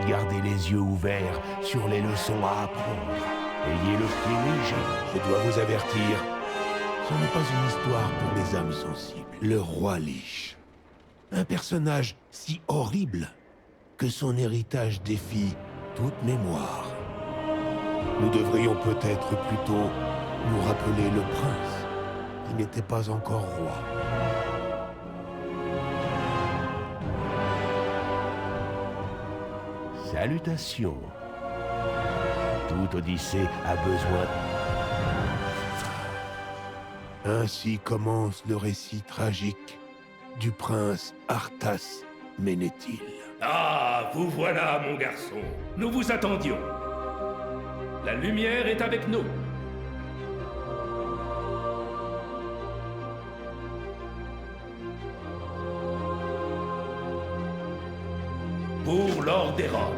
Gardez les yeux ouverts sur les leçons à apprendre. Ayez le pied léger. Je dois vous avertir, ce n'est pas une histoire pour les âmes sensibles. Le roi Lich. Un personnage si horrible que son héritage défie toute mémoire. Nous devrions peut-être plutôt nous rappeler le prince, qui n'était pas encore roi. Salutations. Toute Odyssée a besoin... Ainsi commence le récit tragique du prince Arthas Menethil. Ah, vous voilà, mon garçon. Nous vous attendions. La lumière est avec nous. Pour Lordaeron.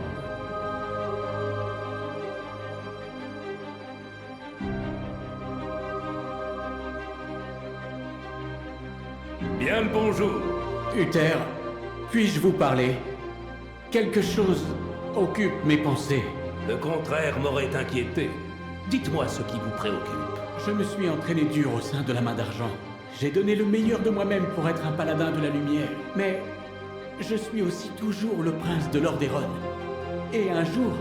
Bien le bonjour. Uther, puis-je vous parler? Quelque chose occupe mes pensées. Le contraire m'aurait inquiété. Dites-moi ce qui vous préoccupe. Je me suis entraîné dur au sein de la Main d'Argent. J'ai donné le meilleur de moi-même pour être un paladin de la lumière. Mais je suis aussi toujours le prince de Lordaeron. Et un jour,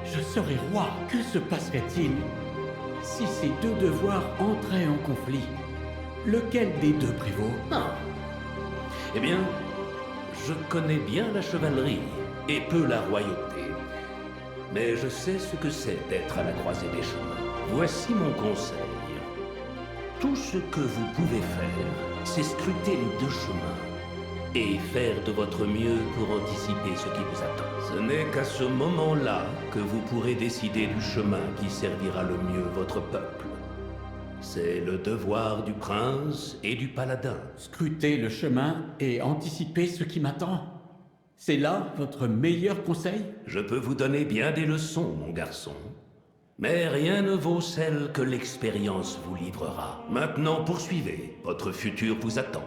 je serai roi. Que se passerait-il si ces deux devoirs entraient en conflit? Lequel des deux prévaut? Ah. Eh bien, je connais bien la chevalerie et peu la royauté. Mais je sais ce que c'est d'être à la croisée des chemins. Voici mon conseil. Tout ce que vous pouvez faire, c'est scruter les deux chemins et faire de votre mieux pour anticiper ce qui vous attend. Ce n'est qu'à ce moment-là que vous pourrez décider du chemin qui servira le mieux votre peuple. C'est le devoir du prince et du paladin. Scruter le chemin et anticiper ce qui m'attend. C'est là votre meilleur conseil? Je peux vous donner bien des leçons, mon garçon. Mais rien ne vaut celle que l'expérience vous livrera. Maintenant, poursuivez. Votre futur vous attend.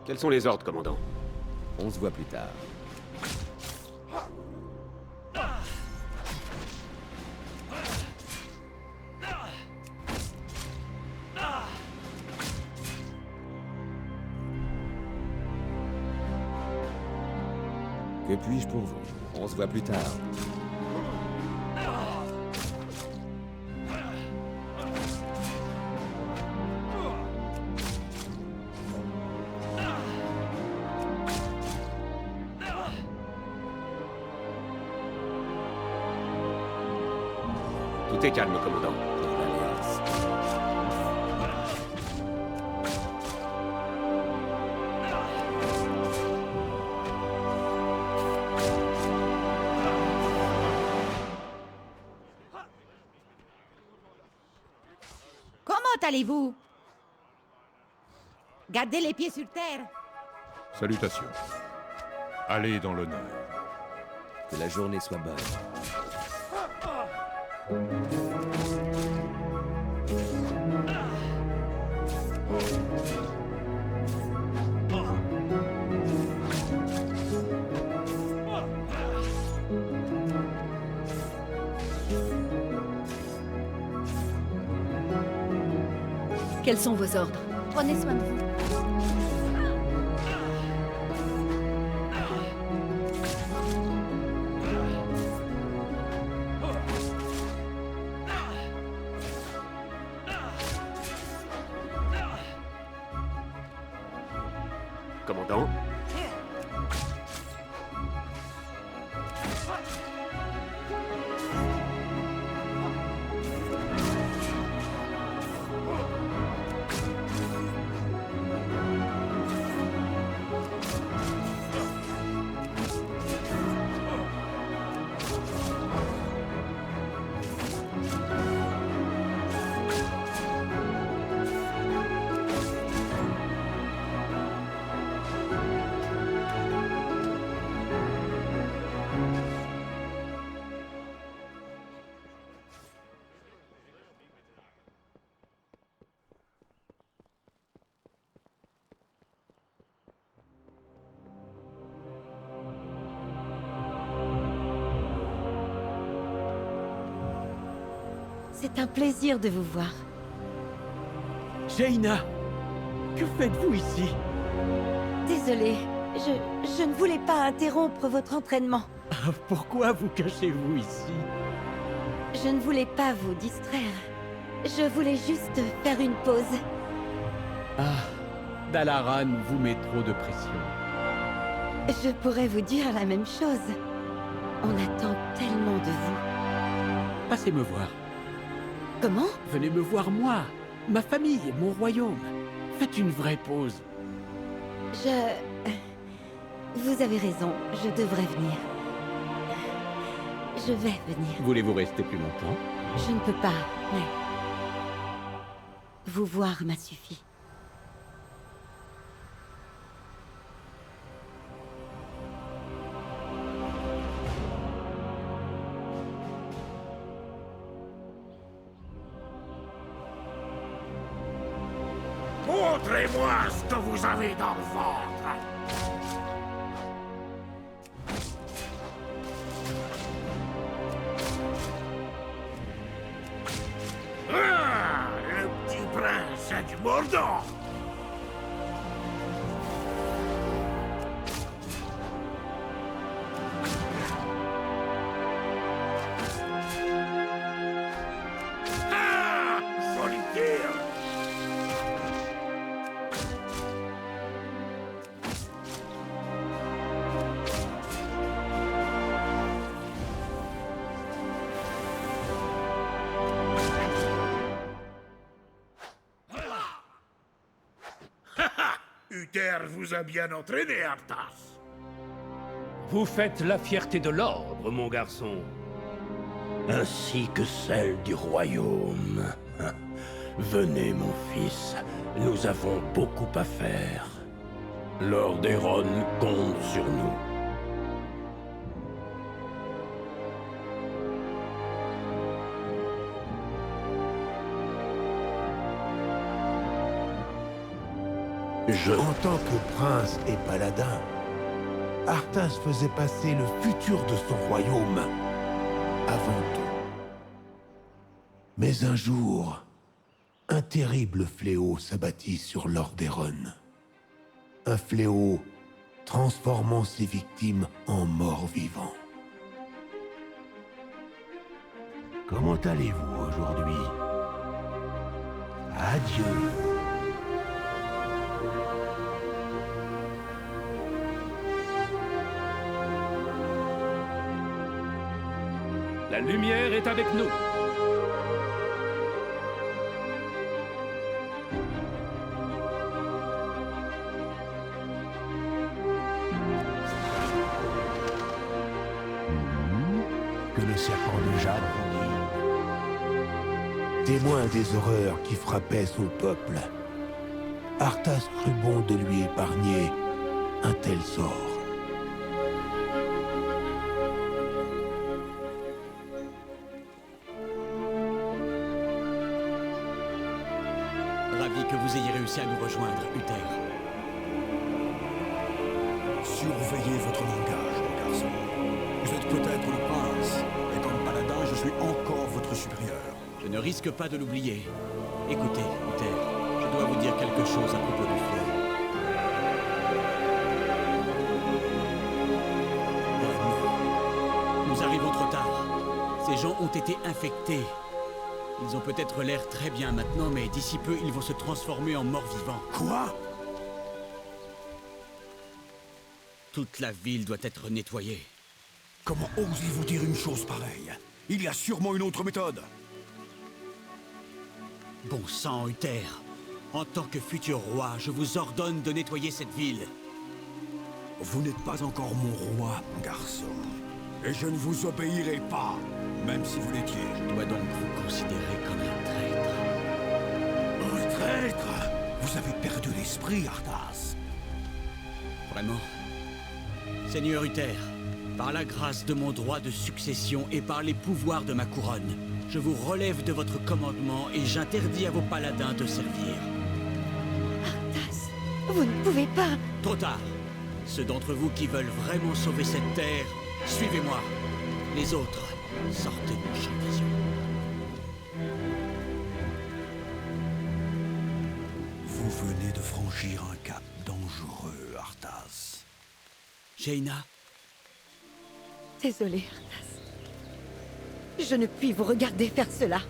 Quels sont les ordres, commandant? On se voit plus tard. Que puis-je pour vous? On se voit plus tard. Tout est calme, commandant. Pour l'Alliance. Comment allez-vous? Gardez les pieds sur terre. Salutations. Allez dans l'honneur. Que la journée soit bonne. Quels sont vos ordres? Prenez soin de vous. Commandant? C'est un plaisir de vous voir. Jaina, que faites-vous ici? Désolée, je ne voulais pas interrompre votre entraînement. Pourquoi vous cachez-vous ici? Je ne voulais pas vous distraire. Je voulais juste faire une pause. Ah, Dalaran vous met trop de pression. Je pourrais vous dire la même chose. On attend tellement de vous. Passez me voir. Comment? Venez me voir moi, ma famille, mon royaume. Faites une vraie pause. Vous avez raison, je devrais venir. Je vais venir. Voulez-vous rester plus longtemps? Je ne peux pas, mais... Vous voir m'a suffi. Montrez-moi ce que vous avez dans le ventre. Ah, le petit prince du Mordor. Ah, solitaire. Uther vous a bien entraîné, Arthas. Vous faites la fierté de l'ordre, mon garçon. Ainsi que celle du royaume. Venez, mon fils. Nous avons beaucoup à faire. Lord Eron compte sur nous. En tant que prince et paladin, Arthas faisait passer le futur de son royaume avant tout. Mais un jour, un terrible fléau s'abattit sur Lord Eron. Un fléau transformant ses victimes en morts vivants. Comment allez-vous aujourd'hui? Adieu. La lumière est avec nous. Que le serpent de Jade vous guide. Témoin des horreurs qui frappaient son peuple, Arthas crut bon de lui épargner un tel sort. Ravi que vous ayez réussi à nous rejoindre, Uther. Surveillez votre langage, mon garçon. Vous êtes peut-être le prince, et comme paladin, je suis encore votre supérieur. Je ne risque pas de l'oublier. Écoutez, Uther, je dois vous dire quelque chose à propos du fléau. Nous arrivons trop tard. Ces gens ont été infectés. Ils ont peut-être l'air très bien maintenant, mais d'ici peu, ils vont se transformer en morts vivants. Quoi? Toute la ville doit être nettoyée. Comment osez-vous dire une chose pareille? Il y a sûrement une autre méthode. Bon sang, Uther. En tant que futur roi, je vous ordonne de nettoyer cette ville. Vous n'êtes pas encore mon roi, mon garçon. Et je ne vous obéirai pas, même si vous l'étiez. Je dois donc vous considérer comme un traître. Un traître? Vous avez perdu l'esprit, Arthas. Vraiment? Seigneur Uther, par la grâce de mon droit de succession et par les pouvoirs de ma couronne, je vous relève de votre commandement et j'interdis à vos paladins de servir. Arthas, vous ne pouvez pas... Trop tard. Ceux d'entre vous qui veulent vraiment sauver cette terre, suivez-moi. Les autres, sortez de mon champ de vision. Vous venez de franchir un cap dangereux, Arthas. Jaina, Désolée, Arthas. Je ne puis vous regarder faire cela.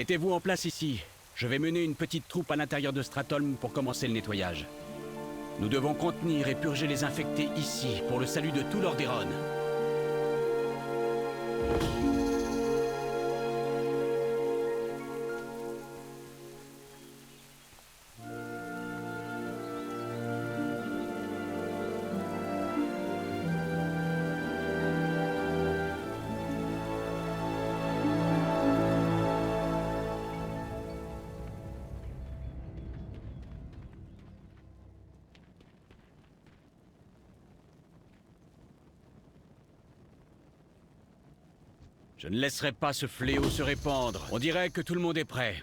mettez-vous en place ici. Je vais mener une petite troupe à l'intérieur de Stratholm pour commencer le nettoyage. Nous devons contenir et purger les infectés ici, pour le salut de tout Lordaeron. Je ne laisserai pas ce fléau se répandre. On dirait que tout le monde est prêt.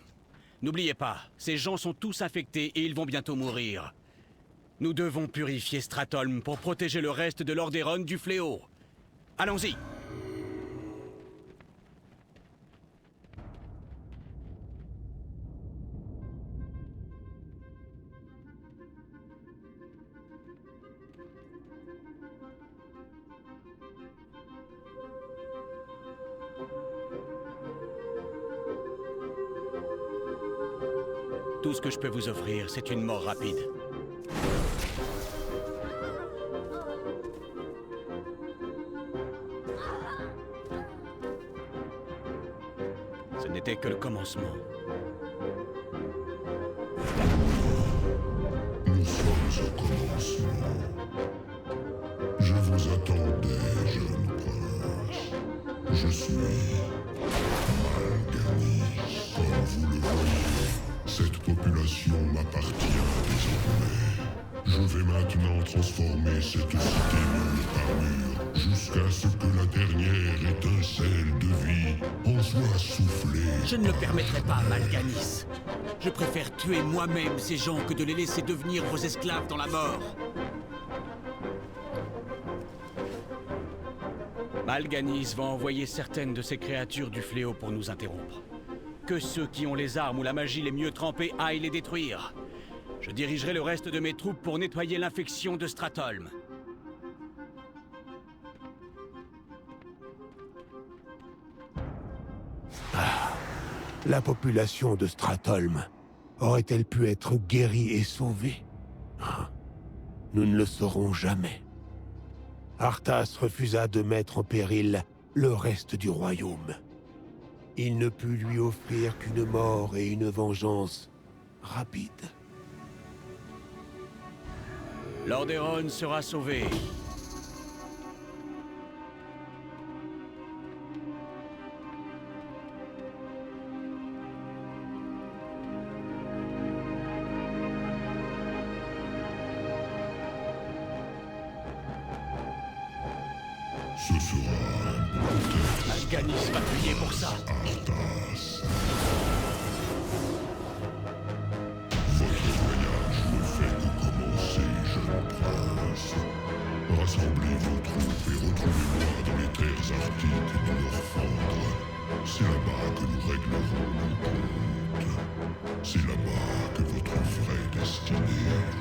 N'oubliez pas, ces gens sont tous infectés et ils vont bientôt mourir. Nous devons purifier Stratholm pour protéger le reste de Lordaeron du fléau. Allons-y! Tout ce que je peux vous offrir, c'est une mort rapide. Ce n'était que le commencement. Nous sommes au commencement. Je vous attendais, jeune prince. Je suis Mal'Ganis, comme vous le voyez. Cette population m'appartient désormais. Je vais maintenant transformer cette cité mur par mur, jusqu'à ce que la dernière étincelle de vie en soit soufflée. Je ne le permettrai pas, Mal'Ganis. Je préfère tuer moi-même ces gens que de les laisser devenir vos esclaves dans la mort. Mal'Ganis va envoyer certaines de ces créatures du fléau pour nous interrompre. Que ceux qui ont les armes ou la magie les mieux trempées aillent les détruire. Je dirigerai le reste de mes troupes pour nettoyer l'infection de Stratholm. La population de Stratholm aurait-elle pu être guérie et sauvée? Nous ne le saurons jamais. Arthas refusa de mettre en péril le reste du royaume. Il ne put lui offrir qu'une mort et une vengeance rapide. Lordaeron sera sauvé. Ce sera un beau test. Mal'Ganis va payer pour ça. Arthas. Votre voyage ne fait que commencer, jeune prince. Rassemblez vos troupes et retrouvez-moi dans les terres arctiques de Norfandre. C'est là-bas que nous réglerons nos comptes. C'est là-bas que votre vraie destinée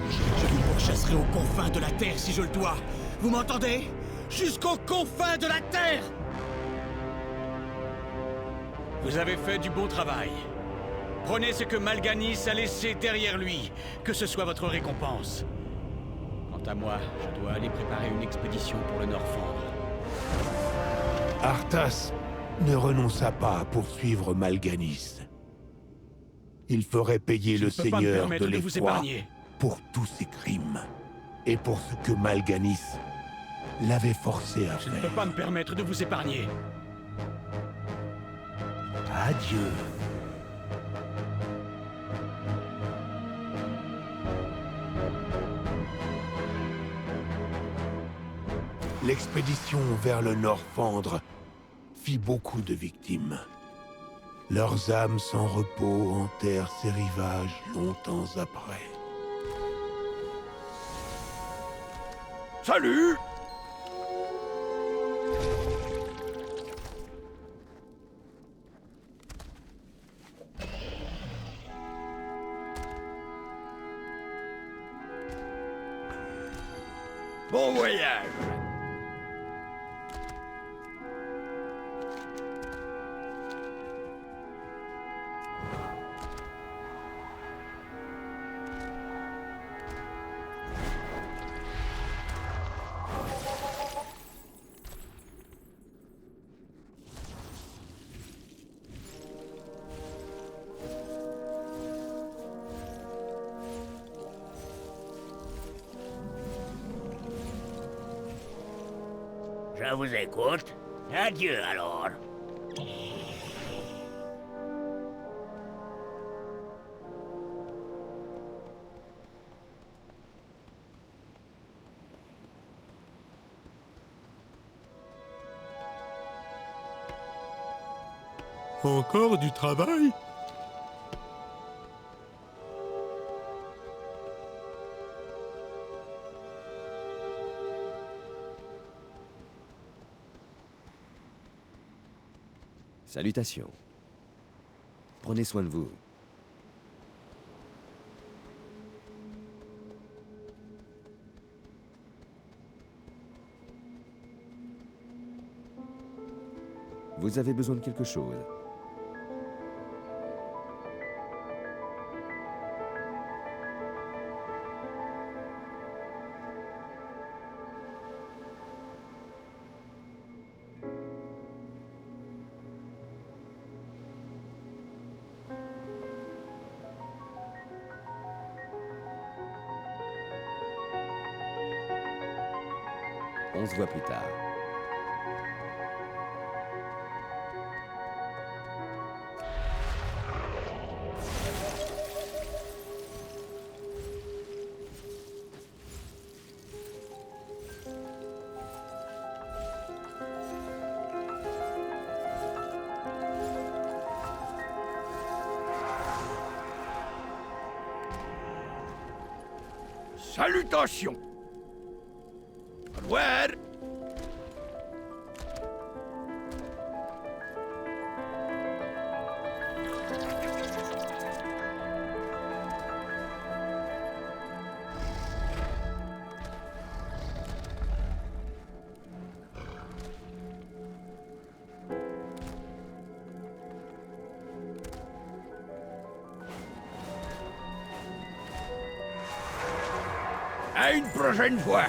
vous attend. Je vous pourchasserai aux confins de la Terre si je le dois. Vous m'entendez? Jusqu'aux confins de la Terre! Vous avez fait du bon travail. Prenez ce que Mal'Ganis a laissé derrière lui, que ce soit votre récompense. Quant à moi, je dois aller préparer une expédition pour le Norfandre. Arthas ne renonça pas à poursuivre Mal'Ganis. Il ferait payer le Seigneur de l'Effroi pour tous ses crimes, et pour ce que Mal'Ganis l'avait forcé à faire. Je ne peux pas me permettre de vous épargner. Adieu. L'expédition vers le Norfandre fit beaucoup de victimes. Leurs âmes sans repos hantèrent ces rivages longtemps après. Salut! Bon voyage! Je vous écoute. Adieu alors. Encore du travail? Salutations. Prenez soin de vous. Vous avez besoin de quelque chose? On se voit plus tard. Salutations! Au revoir! À une prochaine fois!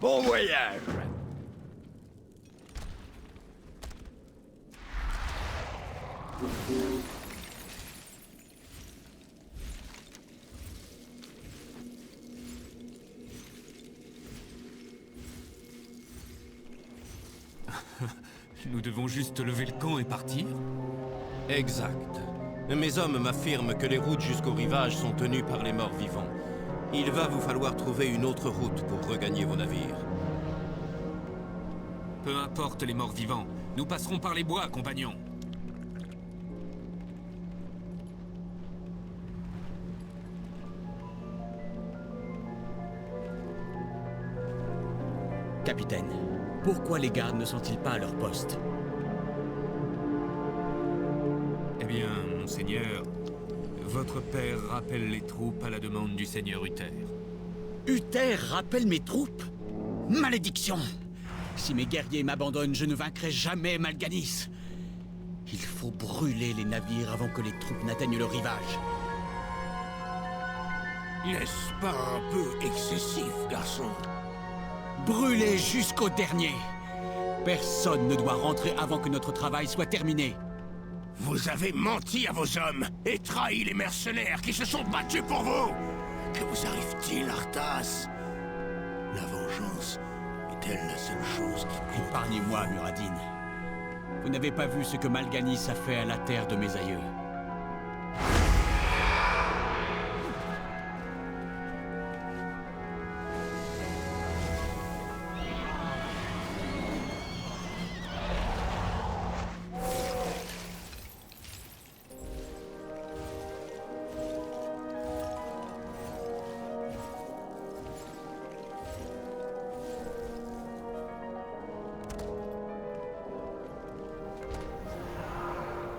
Bon voyage! Nous devons juste lever le camp et partir? Exact. Mes hommes m'affirment que les routes jusqu'au rivage sont tenues par les morts vivants. Il va vous falloir trouver une autre route pour regagner vos navires. Peu importe les morts vivants, nous passerons par les bois, compagnons. Capitaine, pourquoi les gardes ne sont-ils pas à leur poste? Eh bien, monseigneur, votre père rappelle les troupes à la demande du seigneur Uther. Uther rappelle mes troupes? Malédiction! Si mes guerriers m'abandonnent, je ne vaincrai jamais Mal'Ganis. Il faut brûler les navires avant que les troupes n'atteignent le rivage. N'est-ce pas un peu excessif, garçon? Brûler jusqu'au dernier! Personne ne doit rentrer avant que notre travail soit terminé. Vous avez menti à vos hommes et trahi les mercenaires qui se sont battus pour vous! Que vous arrive-t-il, Arthas? La vengeance est-elle la seule chose qui compte? Épargnez-moi, Muradin. Vous n'avez pas vu ce que Mal'Ganis a fait à la terre de mes aïeux.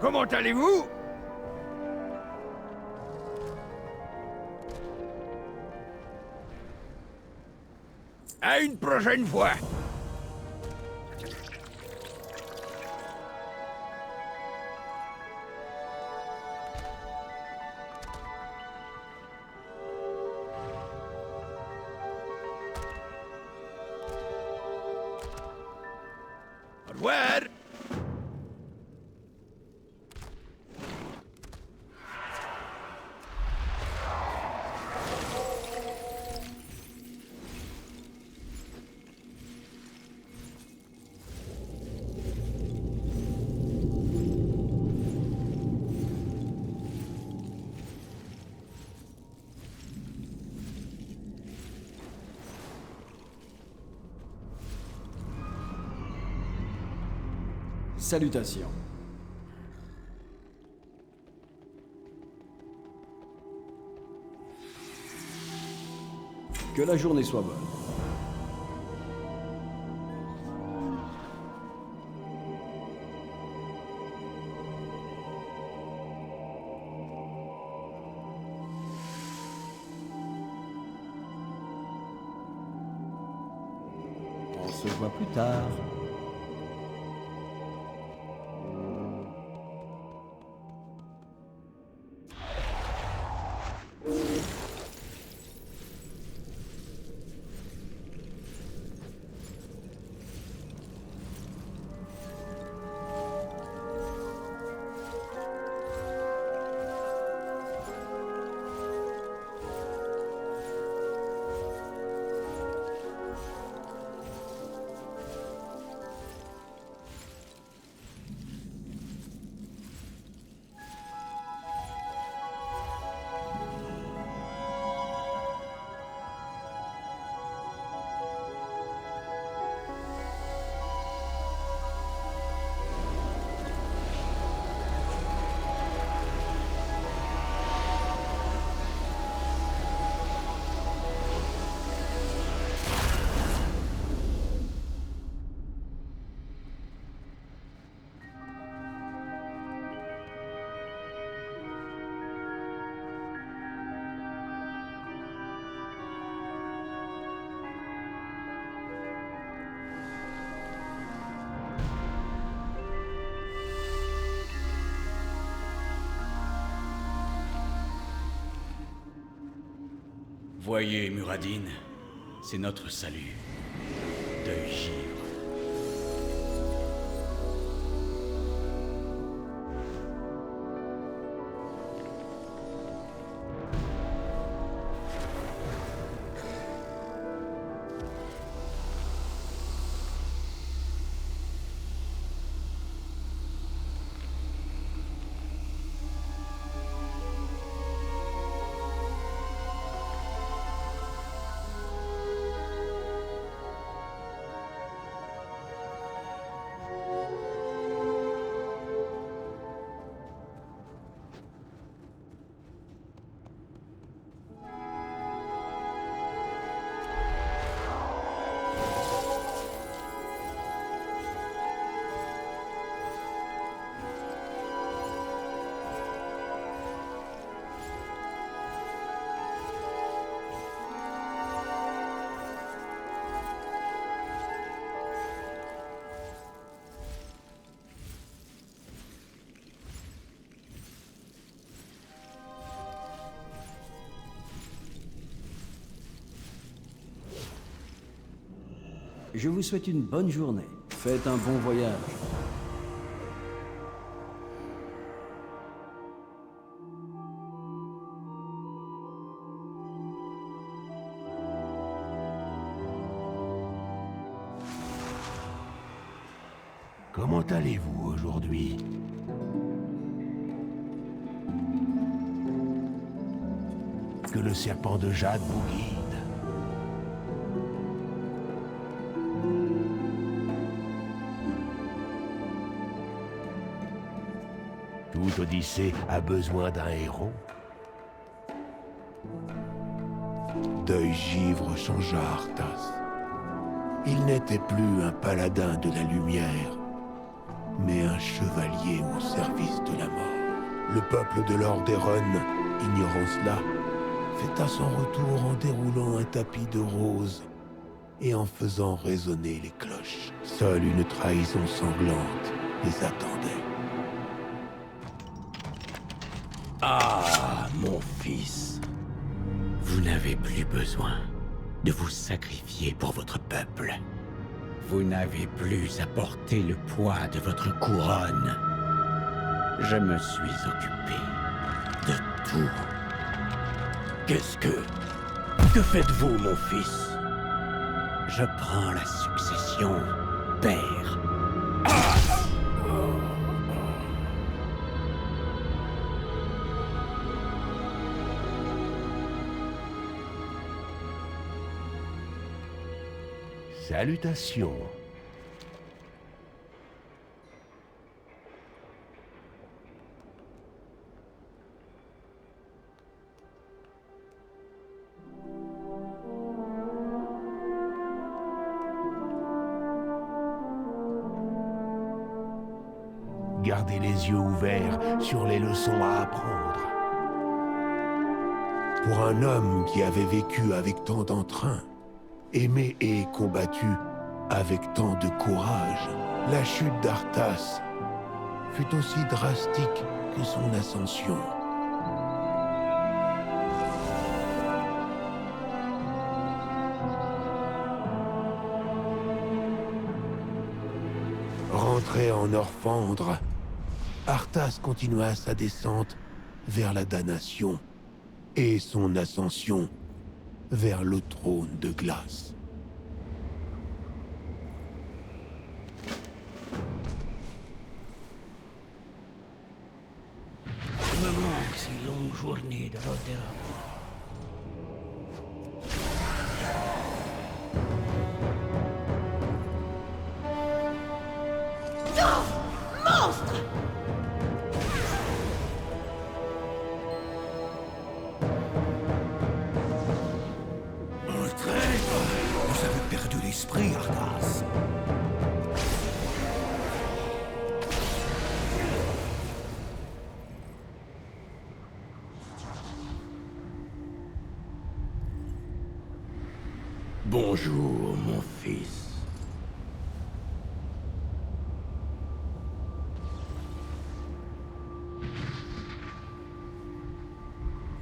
Comment allez-vous? À une prochaine fois. Au revoir. Salutations. Que la journée soit bonne. On se voit plus tard. Voyez, Muradin, c'est notre salut. Deuil givre. Je vous souhaite une bonne journée. Faites un bon voyage. Comment Comment allez-vous aujourd'hui? Que le serpent de jade vous guide. Toute Odyssée a besoin d'un héros. Deuil-Givre changea Arthas. Il n'était plus un paladin de la lumière, mais un chevalier au service de la mort. Le peuple de Lordaeron, ignorant cela, fêta son retour en déroulant un tapis de roses et en faisant résonner les cloches. Seule une trahison sanglante les attendait. Ah, mon fils. Vous n'avez plus besoin de vous sacrifier pour votre peuple. Vous n'avez plus à porter le poids de votre couronne. Je me suis occupé de tout. Qu'est-ce que... Que faites-vous, mon fils? Je prends la succession, père. Salutations. Gardez les yeux ouverts sur les leçons à apprendre. Pour un homme qui avait vécu avec tant d'entrain, aimé et combattu avec tant de courage, la chute d'Arthas fut aussi drastique que son ascension. Rentré en Orphandre, Arthas continua sa descente vers la damnation et son ascension vers le trône de glace. Me manque ces longues journées de Lordaeron. Monstre! Vous avez perdu l'esprit, Arthas. Bonjour, mon fils.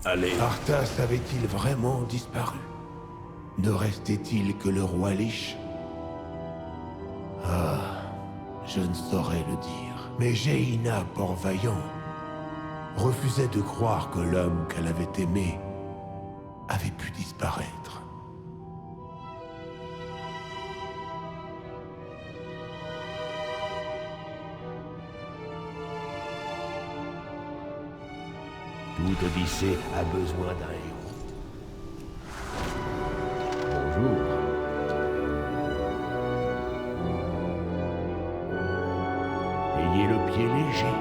Allez. Arthas avait-il vraiment disparu? Ne restait-il que le roi Lich? Ah, je ne saurais le dire. Mais Jaina Port-Vaillant refusait de croire que l'homme qu'elle avait aimé avait pu disparaître. Toute Odyssée a besoin d'un héros. Bonjour. Ayez le pied léger.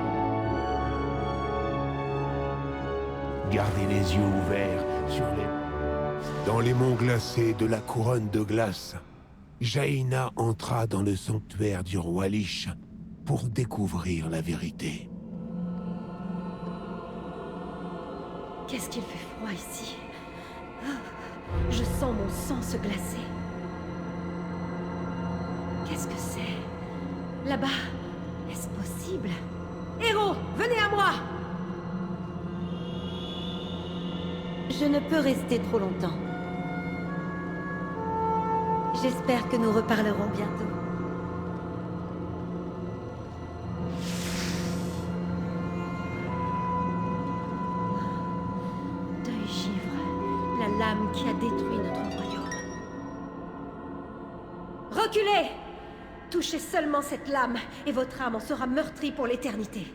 Gardez les yeux ouverts sur les... Dans les monts glacés de la couronne de glace, Jaina entra dans le sanctuaire du roi Lich pour découvrir la vérité. Qu'est-ce qu'il fait froid ici. Je sens mon sang se glacer. Qu'est-ce que c'est? Là-bas, est-ce possible? Héros, venez à moi! Je ne peux rester trop longtemps. J'espère que nous reparlerons bientôt. Deuil-Givre, la lame qui a détruit notre royaume. Reculez! Touchez seulement cette lame, et votre âme en sera meurtrie pour l'éternité.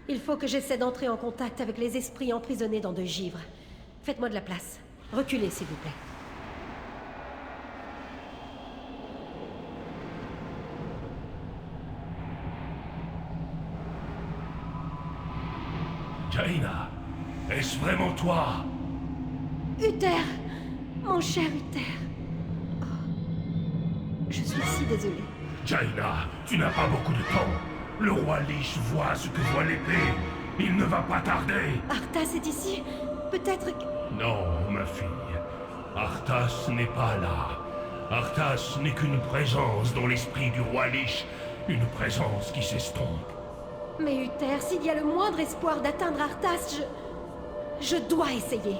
Il faut que j'essaie d'entrer en contact avec les esprits emprisonnés dans 2 givres. Faites-moi de la place. Reculez, s'il vous plaît. Jaina, est-ce vraiment toi? Uther! Mon cher Uther. Oh. Je suis si désolée. Jaina, tu n'as pas beaucoup de temps. Le roi Lich voit ce que voit l'épée. Il ne va pas tarder. Arthas est ici. Peut-être que... Non, ma fille. Arthas n'est pas là. Arthas n'est qu'une présence dans l'esprit du roi Lich. Une présence qui s'estompe. Mais Uther, s'il y a le moindre espoir d'atteindre Arthas, je dois essayer.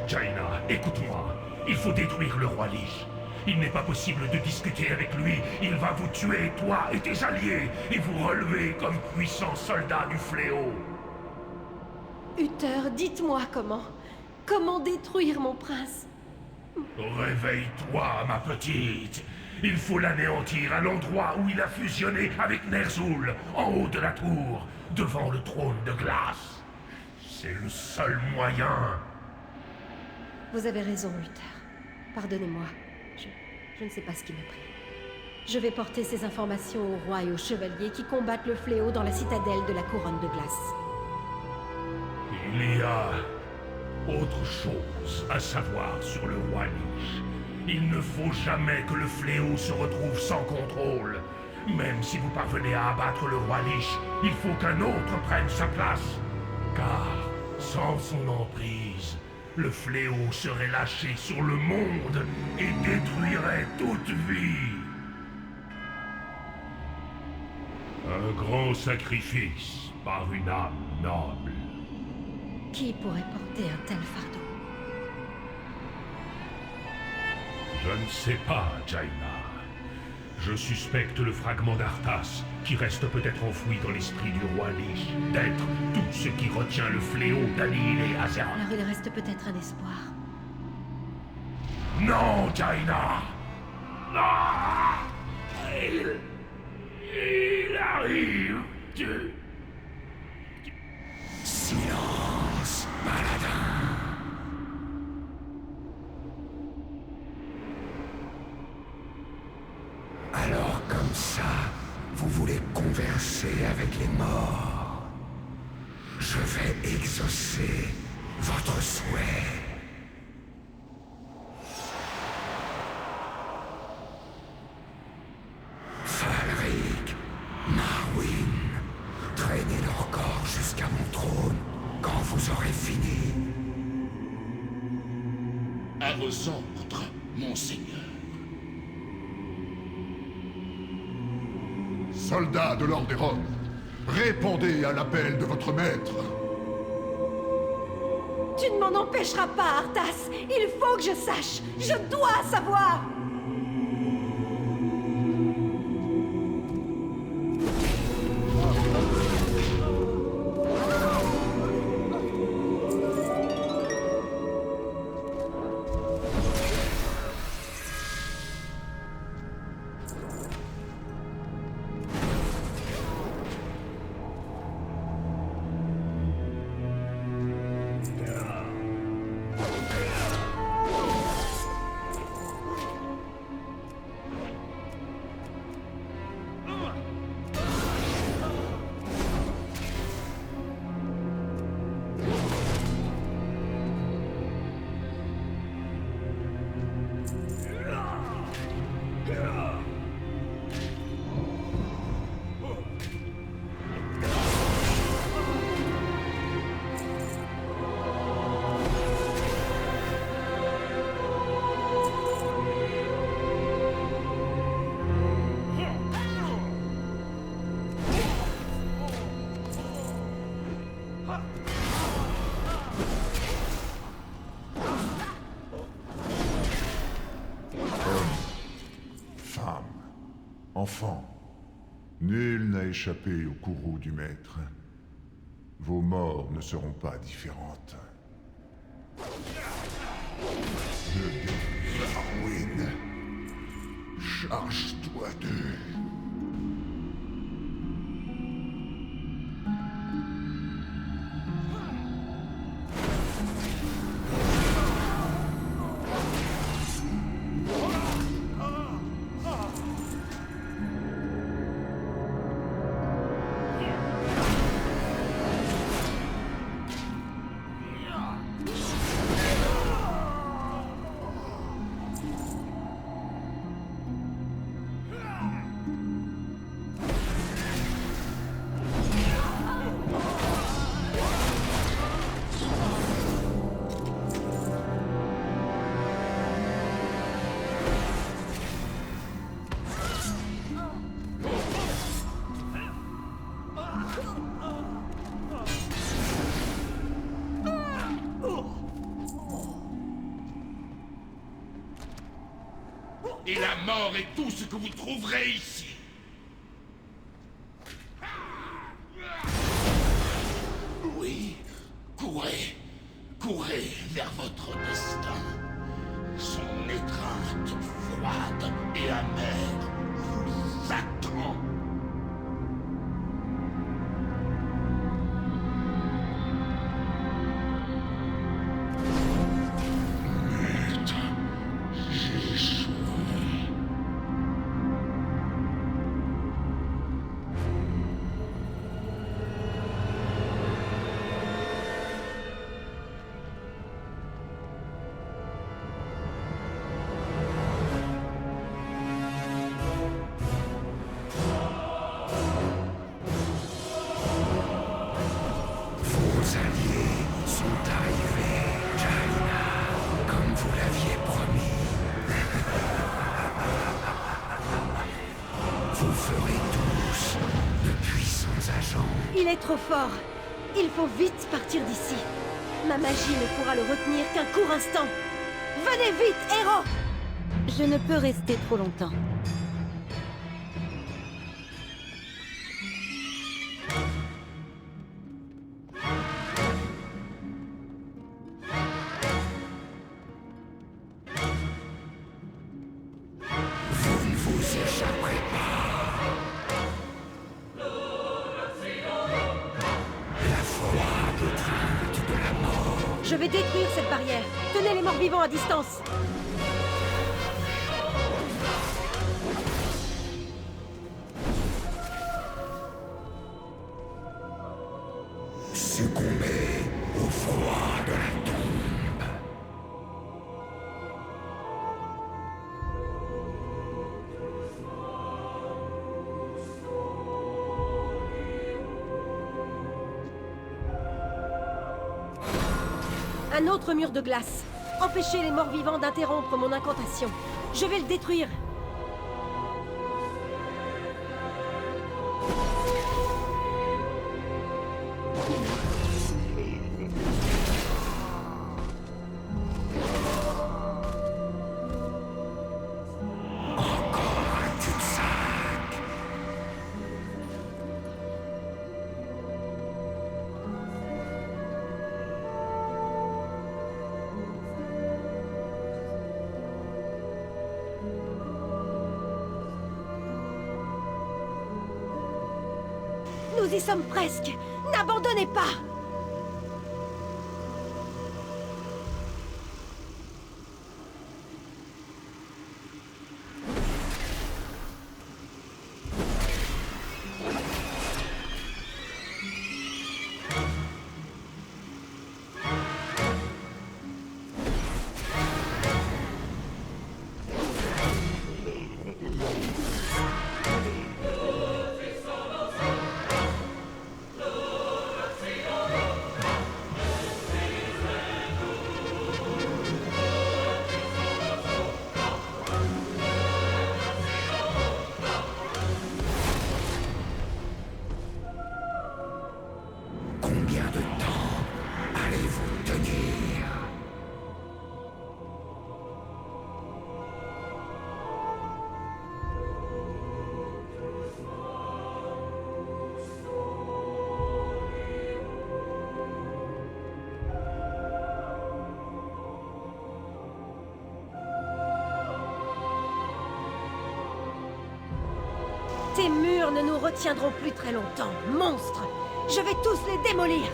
Jaina, écoute-moi. Il faut détruire le roi Lich. Il n'est pas possible de discuter avec lui. Il va vous tuer, toi et tes alliés, et vous relever comme puissants soldats du fléau. Uther, dites-moi comment. Comment détruire mon prince? Réveille-toi, ma petite. Il faut l'anéantir à l'endroit où il a fusionné avec Ner'zhul, en haut de la tour, devant le trône de glace. C'est le seul moyen. Vous avez raison, Uther. Pardonnez-moi. Je ne sais pas ce qui m'a pris. Je vais porter ces informations au roi et aux chevaliers qui combattent le fléau dans la citadelle de la couronne de glace. Il y a autre chose à savoir sur le roi Lich. Il ne faut jamais que le fléau se retrouve sans contrôle. Même si vous parvenez à abattre le roi Lich, il faut qu'un autre prenne sa place. Car, sans son emprise, le fléau serait lâché sur le monde et détruirait toute vie. Un grand sacrifice par une âme noble. Qui pourrait porter un tel fardeau? Je ne sais pas, Jaina. Je suspecte le fragment d'Arthas, qui reste peut-être enfoui dans l'esprit du roi Lich, d'être tout ce qui retient le fléau d'annihiler Azeroth. Alors il reste peut-être un espoir. Non, Jaina! Non! Il arrive! Silence, paladin! Alors comme ça, vous voulez converser avec les morts? Je vais exaucer votre souhait. Falric, Marwyn, traînez leur corps jusqu'à mon trône quand vous aurez fini. À vos ordres, monseigneur. Soldats de l'Orderon, répondez à l'appel de votre maître. Tu ne m'en empêcheras pas, Arthas. Il faut que je sache. Je dois savoir. Enfants, nul n'a échappé au courroux du maître. Vos morts ne seront pas différentes. Je Charge-toi d'eux. Et la mort est tout ce que vous trouverez ici. Oui, courez. Courez vers votre destin. Son étreinte froide et amère vous attend. Il est trop fort. Il faut vite partir d'ici. Ma magie ne pourra le retenir qu'un court instant. Venez vite, héros! Je ne peux rester trop longtemps. Vous ne vous échapperez pas. Je vais détruire cette barrière. Tenez les morts vivants à distance. Succombez au froid de la tombe. Un autre mur de glace. Empêchez les morts vivants d'interrompre mon incantation. Je vais le détruire. Nous y sommes presque. N'abandonnez pas! Tes murs ne nous retiendront plus très longtemps, monstres! Je vais tous les démolir!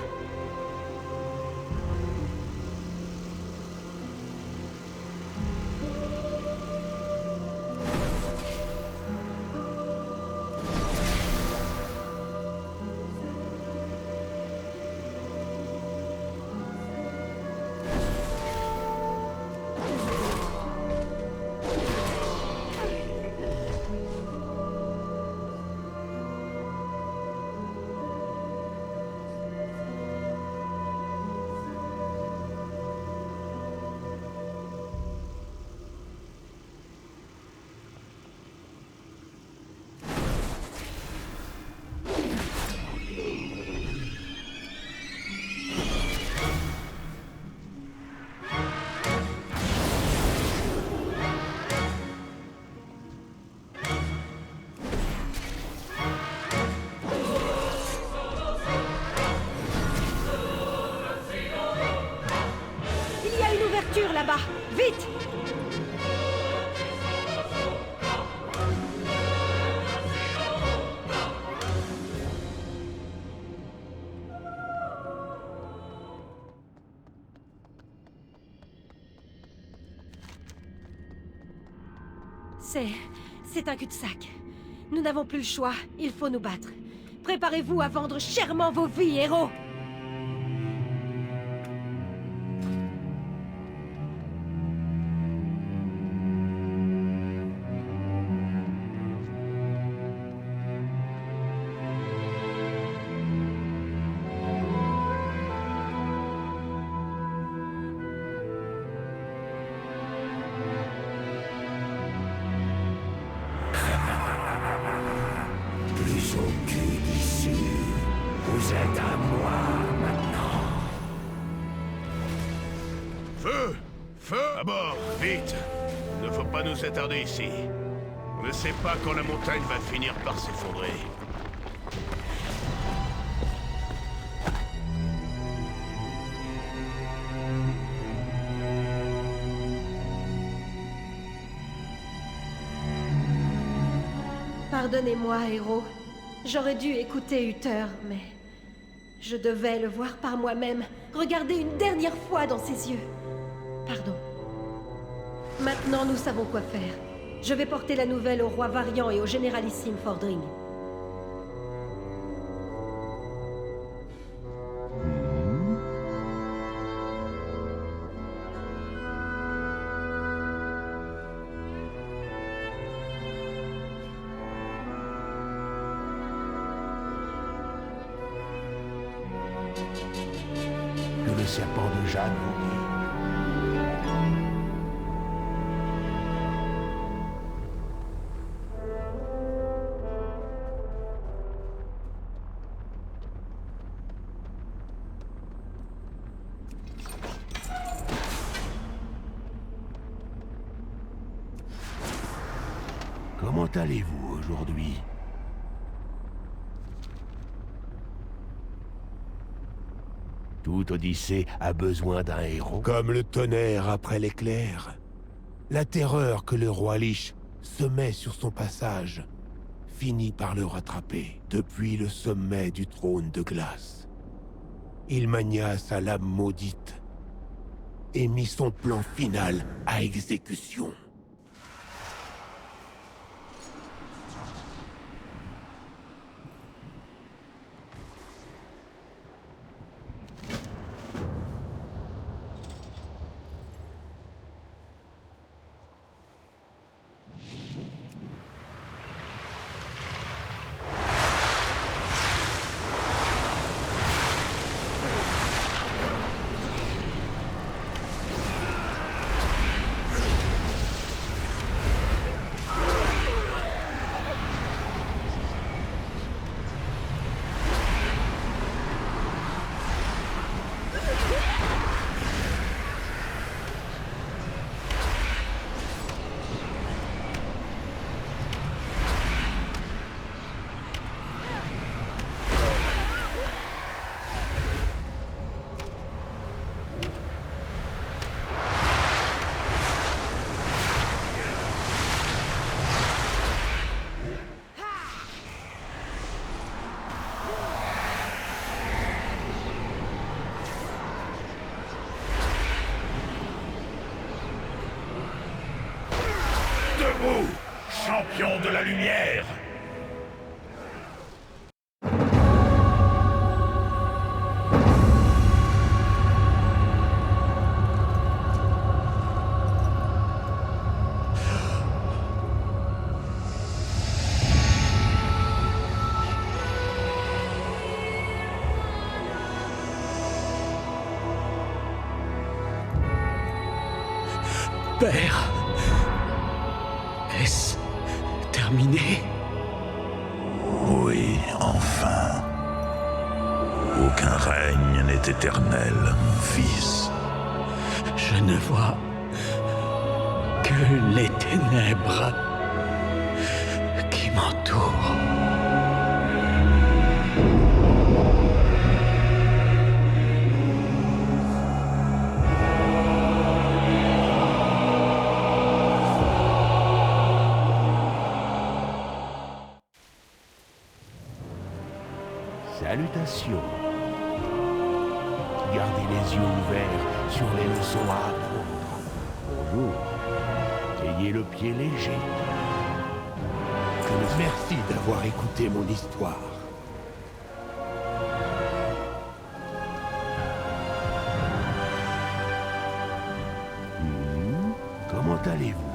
Là-bas, vite! C'est un cul-de-sac. Nous n'avons plus le choix, il faut nous battre. Préparez-vous à vendre chèrement vos vies, héros! Vous êtes à moi maintenant. Feu! Feu! À bord, vite! Ne faut pas nous attarder ici. On ne sait pas quand la montagne va finir par s'effondrer. Pardonnez-moi, héros. J'aurais dû écouter Uther, mais... je devais le voir par moi-même, regarder une dernière fois dans ses yeux. Pardon. Maintenant, nous savons quoi faire. Je vais porter la nouvelle au roi Varian et au généralissime Fordring. Que le serpent de Jeanne vous guide. Comment allez-vous aujourd'hui ? Toute Odyssée a besoin d'un héros. Comme le tonnerre après l'éclair. La terreur que le roi Lich semait sur son passage finit par le rattraper depuis le sommet du trône de glace. Il mania sa lame maudite et mit son plan final à exécution. Debout, champion de la lumière! Père, est-ce terminé? Oui, enfin. Aucun règne n'est éternel, mon fils. Je ne vois que les ténèbres qui m'entourent. Salutations. Gardez les yeux ouverts sur les leçons à apprendre. Bonjour. Ayez le pied léger. Merci d'avoir écouté mon histoire. Comment allez-vous?